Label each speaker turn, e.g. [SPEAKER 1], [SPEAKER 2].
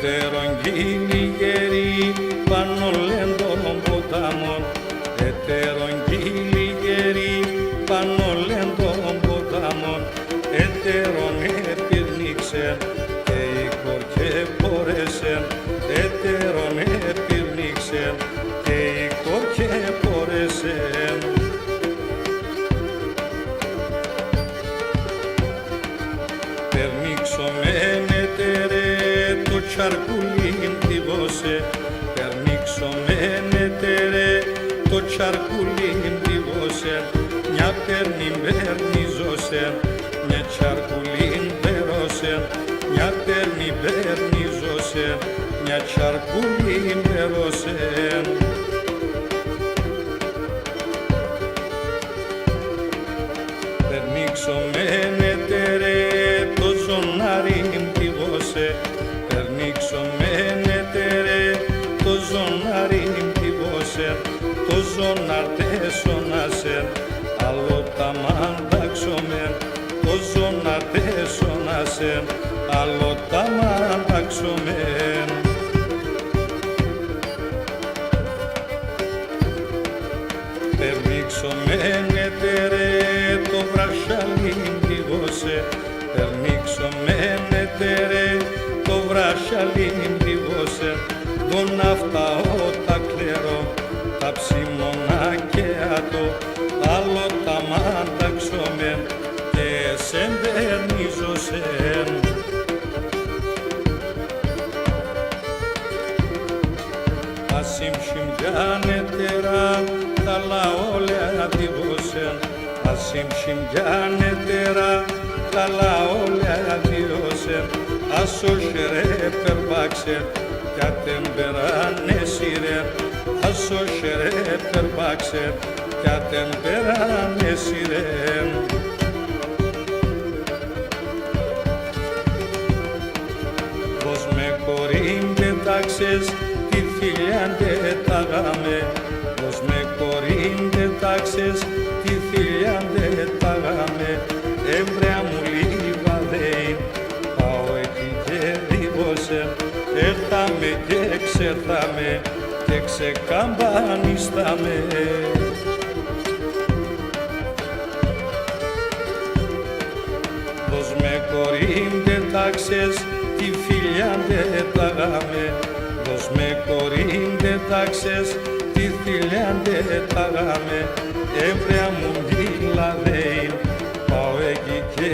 [SPEAKER 1] Ετερογγύλοι γεροί πάνω λέντων ποταμών, ετερογγύλοι γεροί πάνω λέντων ποταμών, ετερον επήρνηξεν και η κορκέ πόρεσεν, ετερον επήρνηξεν και η κορκέ πόρεσεν. Περνήξομεν ετερέ το τσαρκουλίν τυβώσε, περνήξομεν ετερέ το τσαρκουλίν τυβώσε, μια περνιζώσε, μια τσαρκουλίν περώσε, μια περνιζώσε, μια τσαρκουλίν περώσε. Περνήξομεν ετερέ το ζωνάριν τυβώσε, περνήξομεν ετερέ το ζωνάριν τυβώσε, το ζωνάρτε σωνάσεν, άλλο τα μαντάξομεν, το ζωνάρτε σωνάσεν, άλλο τα μαντάξομεν. Περνήξομεν ετερέ το βρασιαλίν τυβώσε, περνήξομεν ετερέ το βρασιαλίν τυβώσε, τον αυταό τα κλερό, τα ψημονά και άτο, άλλο τα μαντάξομεν και εσεν περνίζωσεν. Ασύμψιμιάν ετερά, καλά όλα τυβώσεν, ασύμψιμιάν ετερά, καλά όλα τυβώσεν, ασώσερε περπάξεν, κι ατεμπεράνε σειρεν, ασώσερε περπάξεν, κι ατεμπεράνε σειρεν. Πως με κορίντε τάξες, τη θηλιάν δεν τάγαμε, πως με κορίντε τάξες, τη θηλιάν δεν τάγαμε, έμβρεα μου λιβαδέιν, πάω εκεί και δίβωσε, έρθαμε και ξερθάμε και ξεκαμπανιστάμε. Πως με κορίντε τάξες, τη φιλιάν δεν τάγαμε, πως με κορίντε τάξες, τη φιλιάν δεν τάγαμε, έμβρεα μου μιλαδέιν, πάω εκεί και